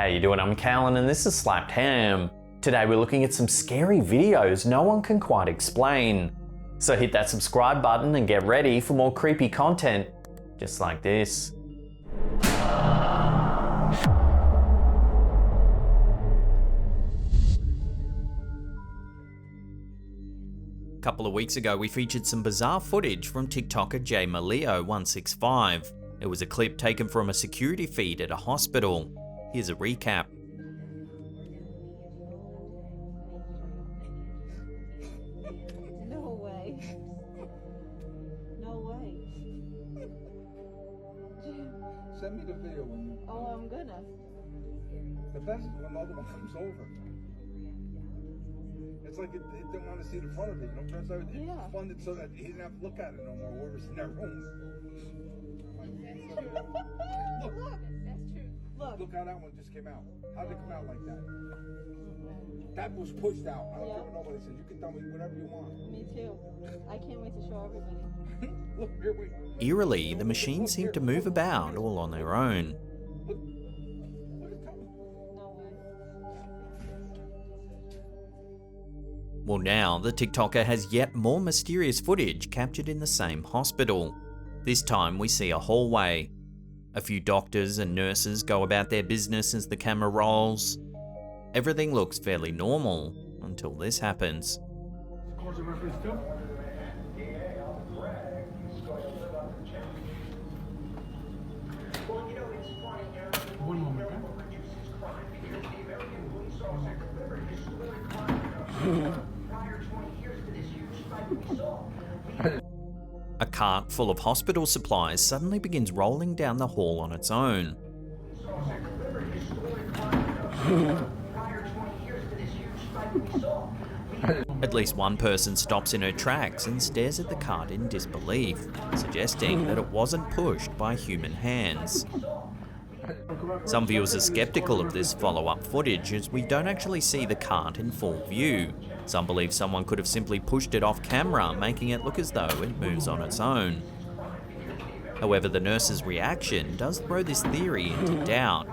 How you doing? I'm Callan and this is Slapped Ham. Today we're looking at some scary videos no one can quite explain. So hit that subscribe button and get ready for more creepy content just like this. A couple of weeks ago we featured some bizarre footage from TikToker JMaleo165. It was a clip taken from a security feed at a hospital. Here's a recap. No way. No way. Send me the video when you... Oh, I'm gonna. The best is when the other one comes over. It's like it didn't want to see the front of it. You know, that's how it funded so that he didn't have to look at it no more, whoever's in that room. Look. That's true. Look how that one just came out. How did it come out like that? That was pushed out. I don't care what nobody says. You can tell me whatever you want. Me too. I can't wait to show everybody. Look, here we... Eerily, the machines seem to move about all on their own. Look it's coming. No way. Well, now the TikToker has yet more mysterious footage captured in the same hospital. This time we see a hallway. A few doctors and nurses go about their business as the camera rolls. Everything looks fairly normal until this happens. What's the reference to? One moment, A cart full of hospital supplies suddenly begins rolling down the hall on its own. At least one person stops in her tracks and stares at the cart in disbelief, suggesting that it wasn't pushed by human hands. Some viewers are skeptical of this follow-up footage as we don't actually see the cart in full view. Some believe someone could have simply pushed it off camera, making it look as though it moves on its own. However, the nurse's reaction does throw this theory into doubt.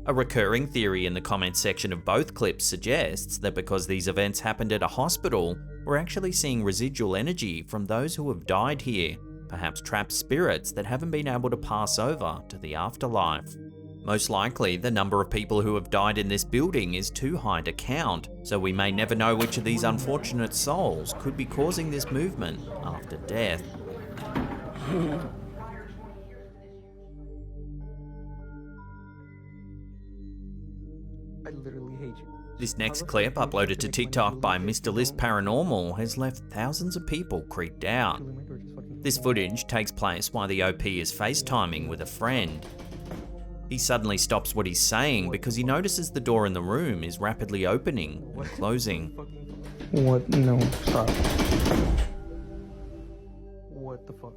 A recurring theory in the comments section of both clips suggests that because these events happened at a hospital, we're actually seeing residual energy from those who have died here, perhaps trapped spirits that haven't been able to pass over to the afterlife. Most likely, the number of people who have died in this building is too high to count, so we may never know which of these unfortunate souls could be causing this movement after death. I literally hate you. This next clip, uploaded to TikTok by Mr. List Paranormal, has left thousands of people creeped out. This footage takes place while the OP is FaceTiming with a friend. He suddenly stops what he's saying because he notices the door in the room is rapidly opening and closing. What? No, stop. What the fuck?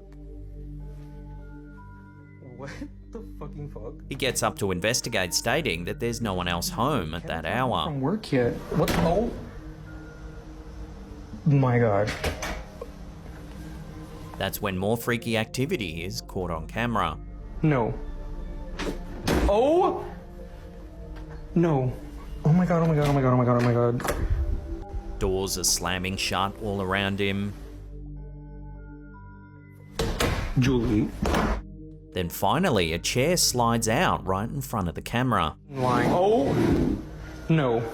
What the fucking fuck? He gets up to investigate, stating that there's no one else home at that hour. From work yet? What? Oh my god. That's when more freaky activity is caught on camera. No. Oh! No. Oh my god, oh my god, oh my god, oh my god, oh my god. Doors are slamming shut all around him. Julie. Then finally, a chair slides out right in front of the camera. Lying. Oh! No.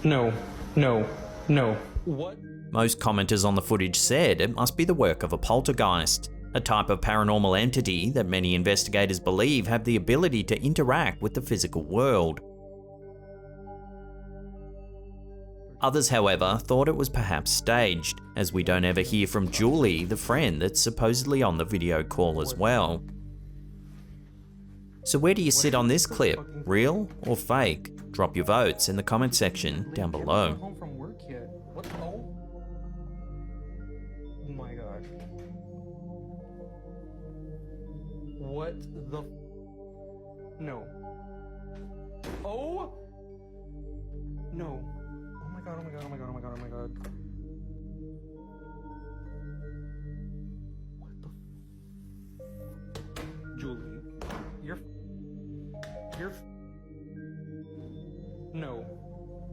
No. No. No. What? Most commenters on the footage said it must be the work of a poltergeist, a type of paranormal entity that many investigators believe have the ability to interact with the physical world. Others, however, thought it was perhaps staged, as we don't ever hear from Julie, the friend that's supposedly on the video call as well. So where do you sit on this clip? Real or fake? Drop your votes in the comment section down below. Home from work yet? What? Oh my god. What the? No. Oh no. Oh my god. Oh my god. Oh my god. Oh my god. Oh my god. What the? Julie, you're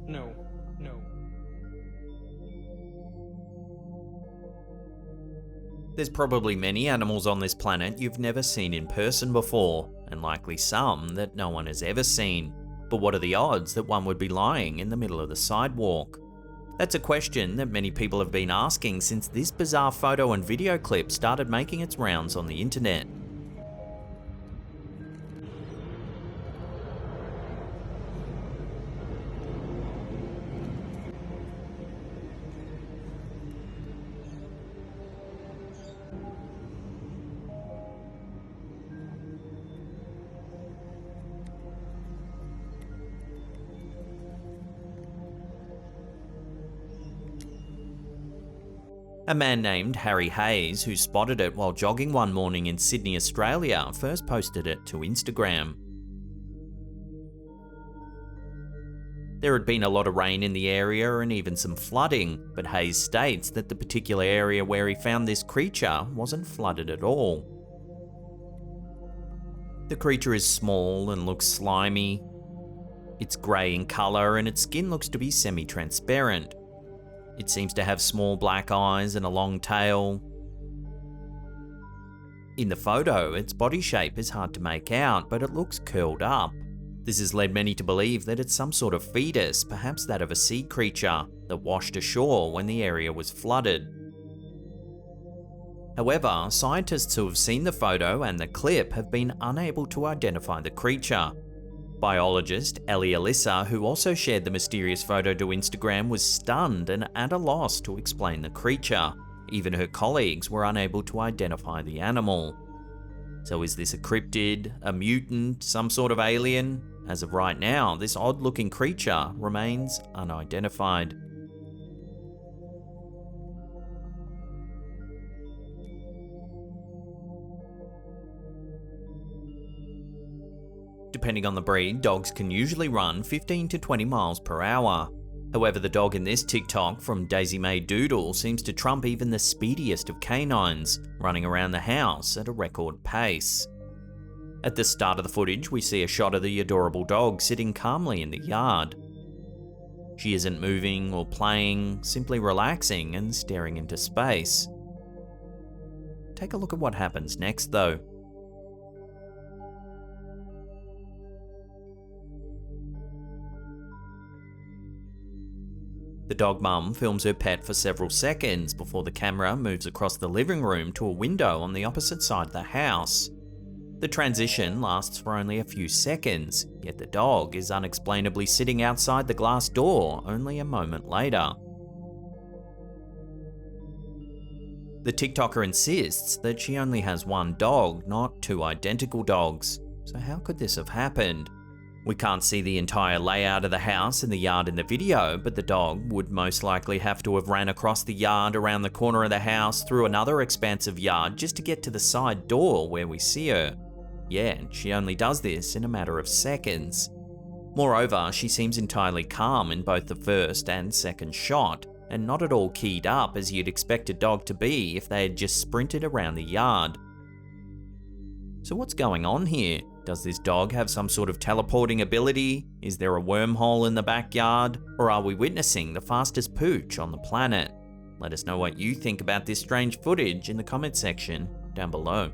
No. No. There's probably many animals on this planet you've never seen in person before, and likely some that no one has ever seen. But what are the odds that one would be lying in the middle of the sidewalk? That's a question that many people have been asking since this bizarre photo and video clip started making its rounds on the internet. A man named Harry Hayes, who spotted it while jogging one morning in Sydney, Australia, first posted it to Instagram. There had been a lot of rain in the area and even some flooding, but Hayes states that the particular area where he found this creature wasn't flooded at all. The creature is small and looks slimy. It's grey in colour and its skin looks to be semi-transparent. It seems to have small black eyes and a long tail. In the photo, its body shape is hard to make out, but it looks curled up. This has led many to believe that it's some sort of fetus, perhaps that of a sea creature, that washed ashore when the area was flooded. However, scientists who have seen the photo and the clip have been unable to identify the creature. Biologist Ellie Alyssa, who also shared the mysterious photo to Instagram, was stunned and at a loss to explain the creature. Even her colleagues were unable to identify the animal. So is this a cryptid, a mutant, some sort of alien? As of right now, this odd-looking creature remains unidentified. Depending on the breed, dogs can usually run 15 to 20 miles per hour. However, the dog in this TikTok from Daisy May Doodle seems to trump even the speediest of canines, running around the house at a record pace. At the start of the footage, we see a shot of the adorable dog sitting calmly in the yard. She isn't moving or playing, simply relaxing and staring into space. Take a look at what happens next though. The dog mum films her pet for several seconds before the camera moves across the living room to a window on the opposite side of the house. The transition lasts for only a few seconds, yet the dog is unexplainably sitting outside the glass door only a moment later. The TikToker insists that she only has one dog, not two identical dogs. So how could this have happened? We can't see the entire layout of the house and the yard in the video, but the dog would most likely have to have ran across the yard, around the corner of the house, through another expansive yard just to get to the side door where we see her. Yeah, and she only does this in a matter of seconds. Moreover, she seems entirely calm in both the first and second shot, and not at all keyed up as you'd expect a dog to be if they had just sprinted around the yard. So what's going on here? Does this dog have some sort of teleporting ability? Is there a wormhole in the backyard? Or are we witnessing the fastest pooch on the planet? Let us know what you think about this strange footage in the comment section down below.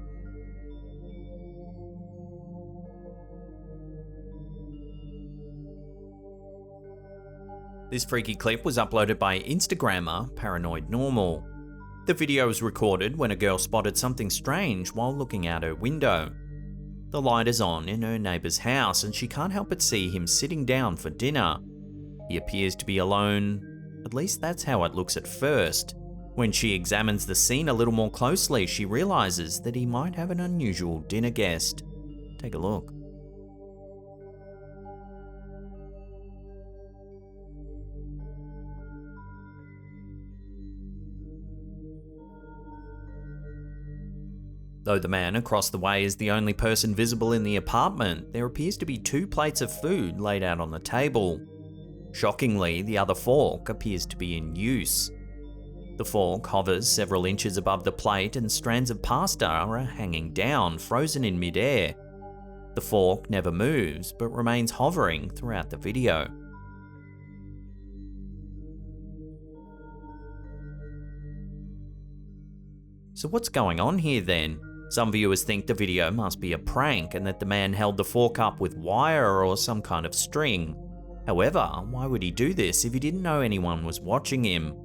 This freaky clip was uploaded by Instagrammer Paranormal. The video was recorded when a girl spotted something strange while looking out her window. The light is on in her neighbour's house and she can't help but see him sitting down for dinner. He appears to be alone, at least that's how it looks at first. When she examines the scene a little more closely, she realises that he might have an unusual dinner guest. Take a look. Though the man across the way is the only person visible in the apartment, there appears to be 2 plates of food laid out on the table. Shockingly, the other fork appears to be in use. The fork hovers several inches above the plate and strands of pasta are hanging down, frozen in midair. The fork never moves, but remains hovering throughout the video. So what's going on here then? Some viewers think the video must be a prank and that the man held the fork up with wire or some kind of string. However, why would he do this if he didn't know anyone was watching him?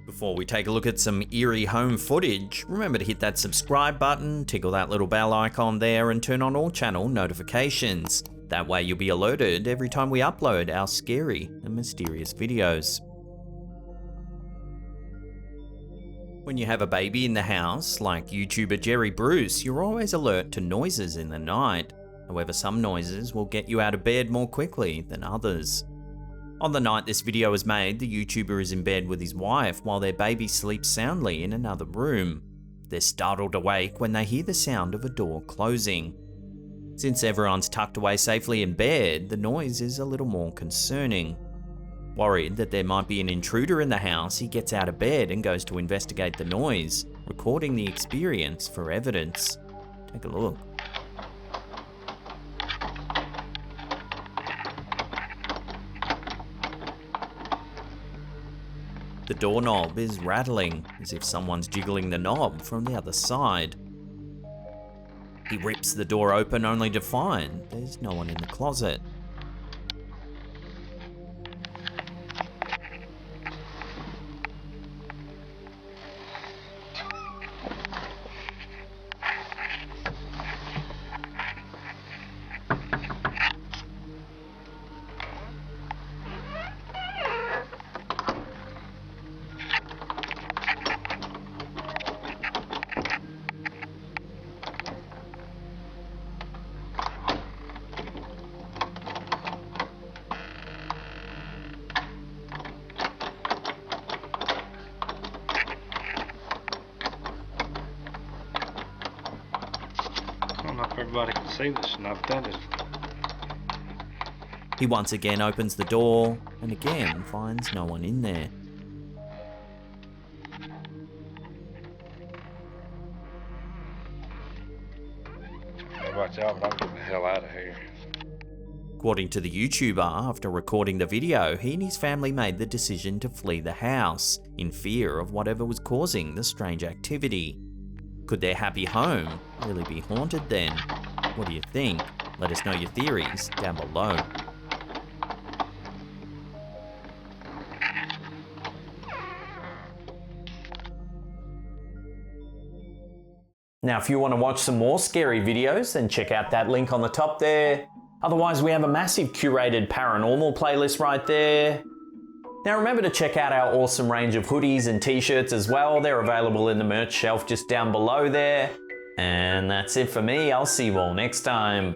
Before we take a look at some eerie home footage, remember to hit that subscribe button, tickle that little bell icon there and turn on all channel notifications. That way you'll be alerted every time we upload our scary and mysterious videos. When you have a baby in the house, like YouTuber Jerry Bruce, you're always alert to noises in the night. However, some noises will get you out of bed more quickly than others. On the night this video was made, the YouTuber is in bed with his wife while their baby sleeps soundly in another room. They're startled awake when they hear the sound of a door closing. Since everyone's tucked away safely in bed, the noise is a little more concerning. Worried that there might be an intruder in the house, he gets out of bed and goes to investigate the noise, recording the experience for evidence. Take a look. The doorknob is rattling, as if someone's jiggling the knob from the other side. He rips the door open only to find there's no one in the closet. I don't know if everybody can see this, and I've done it. He once again opens the door and again finds no one in there. Everybody's out, but I'm getting the hell out of here. According to the YouTuber, after recording the video, he and his family made the decision to flee the house, in fear of whatever was causing the strange activity. Could their happy home really be haunted then? What do you think? Let us know your theories down below. Now, if you want to watch some more scary videos, then check out that link on the top there. Otherwise, we have a massive curated paranormal playlist right there. Now remember to check out our awesome range of hoodies and t-shirts as well. They're available in the merch shelf just down below there. And that's it for me. I'll see you all next time.